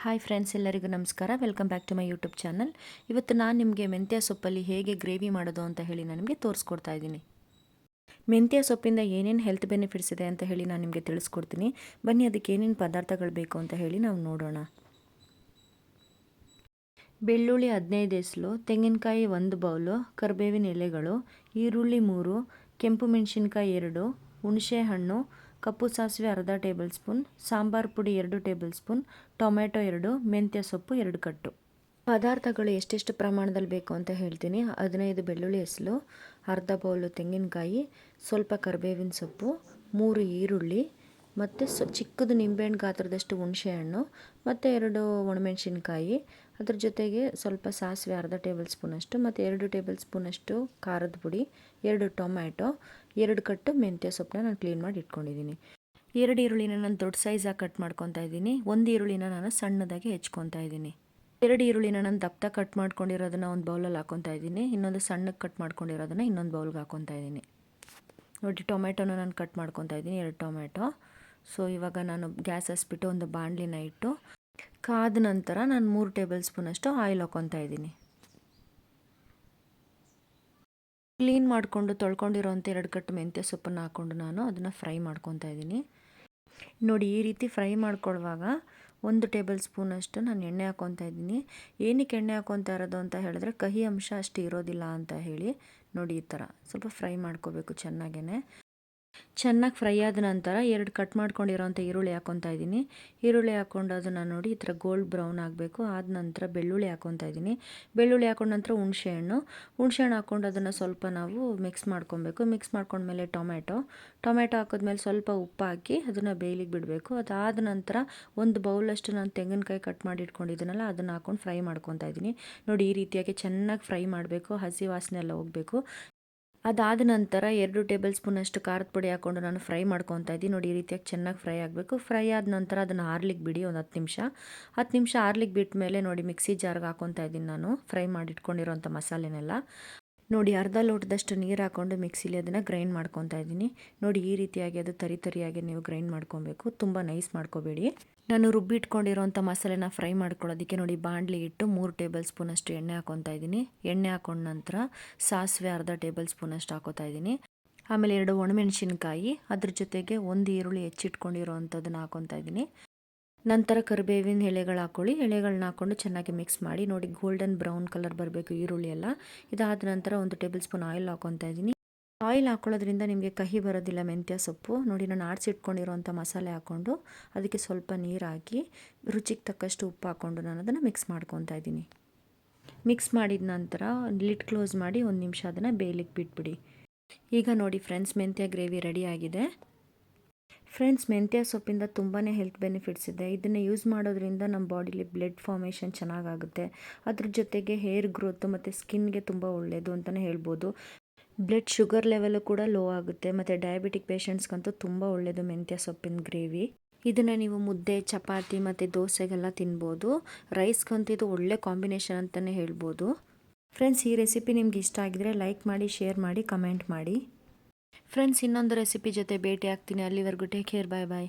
Hi friends, ಎಲ್ಲರಿಗೂ ನಮಸ್ಕಾರ. Welcome back to my YouTube channel. ಇವತ್ತು ನಾನು ನಿಮಗೆ ಮೆಂತ್ಯ ಸೊಪ್ಪಲ್ಲಿ ಹೇಗೆ ಗ್ರೇವಿ ಮಾಡೋದು ಅಂತ ಹೇಳಿ ನಾನು ನಿಮಗೆ ತೋರಿಸ್ಕೊಡ್ತಾ ಇದ್ದೀನಿ. ಮೆಂತ್ಯ ಸೊಪ್ಪಿಂದ ಏನೇನು ಹೆಲ್ತ್ ಬೆನಿಫಿಟ್ಸ್ ಇದೆ ಅಂತ ಹೇಳಿ ನಾನು ನಿಮಗೆ ತಿಳಿಸ್ಕೊಡ್ತೀನಿ. ಬನ್ನಿ, ಅದಕ್ಕೆ ಏನೇನು ಪದಾರ್ಥಗಳು ಬೇಕು ಅಂತ ಹೇಳಿ ನಾವು ನೋಡೋಣ. ಬೆಳ್ಳುಳ್ಳಿ 15 ಎಸಳು, ತೆಂಗಿನಕಾಯಿ 1 ಬೌಲು, ಕರಿಬೇವಿನ ಎಲೆಗಳು, ಈರುಳ್ಳಿ 3, ಕೆಂಪು ಮೆಣಸಿನ್ಕಾಯಿ 2, ಹುಣಸೆ ಹಣ್ಣು, ಕಪ್ಪು ಸಾಸಿವೆ ಅರ್ಧ ಟೇಬಲ್ ಸ್ಪೂನ್, ಸಾಂಬಾರು ಪುಡಿ 2 ಟೇಬಲ್ ಸ್ಪೂನ್, ಟೊಮೆಟೊ 2, ಮೆಂತ್ಯ ಸೊಪ್ಪು 2 ಕಟ್ಟು. ಪದಾರ್ಥಗಳು ಎಷ್ಟೆಷ್ಟು ಪ್ರಮಾಣದಲ್ಲಿ ಬೇಕು ಅಂತ ಹೇಳ್ತೀನಿ. 15 ಬೆಳ್ಳುಳ್ಳಿ ಎಸಳು, ಅರ್ಧ ಬೌಲು ತೆಂಗಿನಕಾಯಿ, ಸ್ವಲ್ಪ ಕರಿಬೇವಿನ ಸೊಪ್ಪು, 3 ಈರುಳ್ಳಿ, ಮತ್ತು ಚಿಕ್ಕದು ನಿಂಬೆಹಣ್ಣು ಗಾತ್ರದಷ್ಟು ಹುಣಸೆ ಹಣ್ಣು, ಮತ್ತು 2 ಒಣಮೆಣಸಿನ್ಕಾಯಿ, ಅದ್ರ ಜೊತೆಗೆ ಸ್ವಲ್ಪ ಸಾಸಿವೆ ಅರ್ಧ ಟೇಬಲ್ ಸ್ಪೂನಷ್ಟು, ಮತ್ತು 2 ಟೇಬಲ್ ಸ್ಪೂನಷ್ಟು ಖಾರದ ಪುಡಿ, 2 ಟೊಮ್ಯಾಟೊ, 2 ಕಟ್ಟು ಮೆಂತ್ಯ ಸೊಪ್ಪನ್ನ ನಾನು ಕ್ಲೀನ್ ಮಾಡಿ ಇಟ್ಕೊಂಡಿದ್ದೀನಿ. 2 ಈರುಳ್ಳಿನ ನಾನು ದೊಡ್ಡ ಸೈಜಾಗಿ ಕಟ್ ಮಾಡ್ಕೊತಾ ಇದ್ದೀನಿ. 1 ಈರುಳ್ಳಿನ ನಾನು ಸಣ್ಣದಾಗಿ ಹೆಚ್ಕೊತಾ ಇದ್ದೀನಿ. 2 ಈರುಳ್ಳಿನ ನಾನು ದಪ್ಪ ಕಟ್ ಮಾಡ್ಕೊಂಡಿರೋದನ್ನ ಒಂದು ಬೌಲಲ್ಲಿ ಹಾಕೊತಾ ಇದ್ದೀನಿ. ಇನ್ನೊಂದು ಸಣ್ಣಕ್ಕೆ ಕಟ್ ಮಾಡ್ಕೊಂಡಿರೋದನ್ನ ಇನ್ನೊಂದು ಬೌಲ್ಗೆ ಹಾಕೊತಾ ಇದ್ದೀನಿ. ನೋಡಿ, ಟೊಮೆಟೊನ ನಾನು ಕಟ್ ಮಾಡ್ಕೊತಾ ಇದ್ದೀನಿ, 2 ಟೊಮೆಟೊ. ಸೊ ಇವಾಗ ನಾನು ಗ್ಯಾಸ್ ಹಸ್ಬಿಟ್ಟು ಒಂದು ಬಾಣಲಿನ ಇಟ್ಟು ಕಾದ ನಂತರ ನಾನು 3 ಟೇಬಲ್ ಸ್ಪೂನಷ್ಟು ಆಯಿಲ್ ಹಾಕೊತಾ ಇದ್ದೀನಿ. ಕ್ಲೀನ್ ಮಾಡಿಕೊಂಡು ತೊಳ್ಕೊಂಡಿರೋಂಥ 2 ಕಟ್ಟು ಮೆಂತ್ಯ ಸೊಪ್ಪನ್ನು ಹಾಕ್ಕೊಂಡು ನಾನು ಅದನ್ನು ಫ್ರೈ ಮಾಡ್ಕೊತಾ ಇದ್ದೀನಿ. ನೋಡಿ, ಈ ರೀತಿ ಫ್ರೈ ಮಾಡ್ಕೊಳ್ಳುವಾಗ 1 ಟೇಬಲ್ ಸ್ಪೂನಷ್ಟು ನಾನು ಎಣ್ಣೆ ಹಾಕ್ಕೊತಾ ಇದ್ದೀನಿ. ಏನಕ್ಕೆ ಎಣ್ಣೆ ಹಾಕ್ಕೊತಾ ಇರೋದು ಅಂತ ಹೇಳಿದ್ರೆ ಕಹಿ ಅಂಶ ಅಷ್ಟು ಇರೋದಿಲ್ಲ ಅಂತ ಹೇಳಿ. ನೋಡಿ, ಈ ಥರ ಸ್ವಲ್ಪ ಫ್ರೈ ಮಾಡ್ಕೋಬೇಕು ಚೆನ್ನಾಗೇ. ಚೆನ್ನಾಗಿ ಫ್ರೈ ಆದ ನಂತರ 2 ಕಟ್ ಮಾಡ್ಕೊಂಡಿರೋಂಥ ಈರುಳ್ಳಿ ಹಾಕ್ಕೊತಾ ಇದ್ದೀನಿ. ಈರುಳ್ಳಿ ಹಾಕ್ಕೊಂಡು ಅದನ್ನು ನೋಡಿ ಈ ಥರ ಗೋಲ್ಡ್ ಬ್ರೌನ್ ಆಗಬೇಕು. ಆದ ನಂತರ ಬೆಳ್ಳುಳ್ಳಿ ಹಾಕ್ಕೊತಾ ಇದ್ದೀನಿ. ಬೆಳ್ಳುಳ್ಳಿ ಹಾಕೊಂಡ ನಂತರ ಹುಣಸೆಹಣ್ಣು ಹಾಕ್ಕೊಂಡು ಅದನ್ನು ಸ್ವಲ್ಪ ನಾವು ಮಿಕ್ಸ್ ಮಾಡ್ಕೊಬೇಕು. ಮಿಕ್ಸ್ ಮಾಡ್ಕೊಂಡ್ಮೇಲೆ ಟೊಮೆಟೊ ಹಾಕಿದ್ಮೇಲೆ ಸ್ವಲ್ಪ ಉಪ್ಪು ಹಾಕಿ ಅದನ್ನು ಬೇಯಲಿಕ್ಕೆ ಬಿಡಬೇಕು. ಅದಾದ ನಂತರ ಒಂದು ಬೌಲಷ್ಟು ನಾನು ತೆಂಗಿನಕಾಯಿ ಕಟ್ ಮಾಡಿ ಇಟ್ಕೊಂಡಿದ್ದೀನಲ್ಲ, ಅದನ್ನು ಹಾಕ್ಕೊಂಡು ಫ್ರೈ ಮಾಡ್ಕೊತಾ ಇದ್ದೀನಿ. ನೋಡಿ, ಈ ರೀತಿಯಾಗಿ ಚೆನ್ನಾಗಿ ಫ್ರೈ ಮಾಡಬೇಕು, ಹಸಿ ವಾಸನೆ ಎಲ್ಲ ಹೋಗಬೇಕು. ಅದಾದ ನಂತರ 2 ಟೇಬಲ್ ಸ್ಪೂನಷ್ಟು ಖಾರದ ಪುಡಿ ಹಾಕ್ಕೊಂಡು ನಾನು ಫ್ರೈ ಮಾಡ್ಕೊತಾ ಇದ್ದೀನಿ. ನೋಡಿ, ಈ ರೀತಿಯಾಗಿ ಚೆನ್ನಾಗಿ ಫ್ರೈ ಆಗಬೇಕು. ಫ್ರೈ ಆದ ನಂತರ ಅದನ್ನು ಆರ್ಲಿಕ್ಕೆ ಬಿಡಿ, ಒಂದು 10 ನಿಮಿಷ ಆರ್ಲಿಕ್ಕೆ ಬಿಟ್ಟ ಮೇಲೆ ನೋಡಿ ಮಿಕ್ಸಿ ಜಾರ್ಗೆ ಹಾಕ್ಕೊತಾ ಇದ್ದೀನಿ ನಾನು ಫ್ರೈ ಮಾಡಿ ಇಟ್ಕೊಂಡಿರೋಂಥ ಮಸಾಲೆನೆಲ್ಲ. ನೋಡಿ, ಅರ್ಧ ಲೋಟದಷ್ಟು ನೀರು ಹಾಕ್ಕೊಂಡು ಮಿಕ್ಸಿಲಿ ಅದನ್ನು ಗ್ರೈಂಡ್ ಮಾಡ್ಕೊತಾ ಇದ್ದೀನಿ. ನೋಡಿ, ಈ ರೀತಿಯಾಗಿ ಅದು ತರಿಯಾಗಿ ನೀವು ಗ್ರೈಂಡ್ ಮಾಡ್ಕೊಬೇಕು, ತುಂಬ ನೈಸ್ ಮಾಡ್ಕೋಬೇಡಿ. ನಾನು ರುಬ್ಬಿಟ್ಕೊಂಡಿರೋಂಥ ಮಸಾಲೆನ ಫ್ರೈ ಮಾಡ್ಕೊಳ್ಳೋದಕ್ಕೆ ನೋಡಿ ಬಾಣಲಿ ಇಟ್ಟು 3 ಟೇಬಲ್ ಸ್ಪೂನಷ್ಟು ಎಣ್ಣೆ ಹಾಕ್ಕೊತಾ ಇದ್ದೀನಿ. ಎಣ್ಣೆ ಹಾಕೊಂಡ ನಂತರ ಸಾಸಿವೆ ಅರ್ಧ ಟೇಬಲ್ ಸ್ಪೂನಷ್ಟು ಹಾಕೋತಾ ಇದ್ದೀನಿ. ಆಮೇಲೆ 2 ಒಣಮೆಣಸಿನ್ಕಾಯಿ, ಅದ್ರ ಜೊತೆಗೆ 1 ಈರುಳ್ಳಿ ಹೆಚ್ಚಿಟ್ಕೊಂಡಿರೋವಂಥದ್ದನ್ನ ಹಾಕ್ಕೊತಾ ಇದ್ದೀನಿ. ನಂತರ ಕರಿಬೇವಿನ ಎಲೆಗಳು ಹಾಕ್ಕೊಳ್ಳಿ. ಎಲೆಗಳನ್ನ ಹಾಕ್ಕೊಂಡು ಚೆನ್ನಾಗಿ ಮಿಕ್ಸ್ ಮಾಡಿ. ನೋಡಿ, ಗೋಲ್ಡನ್ ಬ್ರೌನ್ ಕಲರ್ ಬರಬೇಕು ಈರುಳ್ಳಿ ಎಲ್ಲ. ಇದಾದ ನಂತರ 1 ಟೇಬಲ್ ಸ್ಪೂನ್ ಆಯಿಲ್ ಹಾಕ್ಕೊತಾ ಇದ್ದೀನಿ. ಆಯಿಲ್ ಹಾಕ್ಕೊಳ್ಳೋದ್ರಿಂದ ನಿಮಗೆ ಕಹಿ ಬರೋದಿಲ್ಲ ಮೆಂತ್ಯ ಸೊಪ್ಪು. ನೋಡಿ, ನಾನು ಆಡಿಸಿಟ್ಕೊಂಡಿರೋಂಥ ಮಸಾಲೆ ಹಾಕ್ಕೊಂಡು ಅದಕ್ಕೆ ಸ್ವಲ್ಪ ನೀರು ಹಾಕಿ ರುಚಿಗೆ ತಕ್ಕಷ್ಟು ಉಪ್ಪು ಹಾಕ್ಕೊಂಡು ನಾನು ಅದನ್ನು ಮಿಕ್ಸ್ ಮಾಡ್ಕೊತಾ ಇದ್ದೀನಿ. ಮಿಕ್ಸ್ ಮಾಡಿದ ನಂತರ ಲಿಡ್ ಕ್ಲೋಸ್ ಮಾಡಿ 1 ನಿಮಿಷ ಅದನ್ನು ಬೇಯಲಿಕ್ಕೆ ಬಿಟ್ಬಿಡಿ. ಈಗ ನೋಡಿ ಫ್ರೆಂಡ್ಸ್, ಮೆಂತ್ಯ ಗ್ರೇವಿ ರೆಡಿ ಆಗಿದೆ. ಫ್ರೆಂಡ್ಸ್, ಮೆಂತ್ಯ ಸೊಪ್ಪಿಂದ ತುಂಬಾ ಹೆಲ್ತ್ ಬೆನಿಫಿಟ್ಸ್ ಇದೆ. ಇದನ್ನು ಯೂಸ್ ಮಾಡೋದ್ರಿಂದ ನಮ್ಮ ಬಾಡಿಲಿ ಬ್ಲಡ್ ಫಾರ್ಮೇಷನ್ ಚೆನ್ನಾಗಾಗುತ್ತೆ. ಅದ್ರ ಜೊತೆಗೆ ಹೇರ್ ಗ್ರೋತು ಮತ್ತು ಸ್ಕಿನ್ಗೆ ತುಂಬ ಒಳ್ಳೆಯದು ಅಂತಲೇ ಹೇಳ್ಬೋದು. ಬ್ಲಡ್ ಶುಗರ್ ಲೆವೆಲು ಕೂಡ ಲೋ ಆಗುತ್ತೆ. ಮತ್ತು ಡಯಾಬಿಟಿಕ್ ಪೇಷಂಟ್ಸ್ಗಂತೂ ತುಂಬ ಒಳ್ಳೆಯದು ಮೆಂತ್ಯ ಸೊಪ್ಪಿನ ಗ್ರೇವಿ. ಇದನ್ನು ನೀವು ಮುದ್ದೆ, ಚಪಾತಿ ಮತ್ತು ದೋಸೆಗೆಲ್ಲ ತಿನ್ಬೋದು. ರೈಸ್ಗಂತೂ ಇದು ಒಳ್ಳೆ ಕಾಂಬಿನೇಷನ್ ಅಂತಲೇ ಹೇಳ್ಬೋದು. ಫ್ರೆಂಡ್ಸ್, ಈ ರೆಸಿಪಿ ನಿಮ್ಗೆ ಇಷ್ಟ ಆಗಿದ್ರೆ ಲೈಕ್ ಮಾಡಿ, ಶೇರ್ ಮಾಡಿ, ಕಮೆಂಟ್ ಮಾಡಿ. ಫ್ರೆಂಡ್ಸ್, ಇನ್ನೊಂದು ರೆಸಿಪಿ ಜೊತೆ ಭೇಟಿ ಆಗ್ತೀನಿ. ಅಲ್ಲಿವರೆಗೂ ಟೇಕ್ ಕೇರ್, ಬಾಯ್ ಬಾಯ್.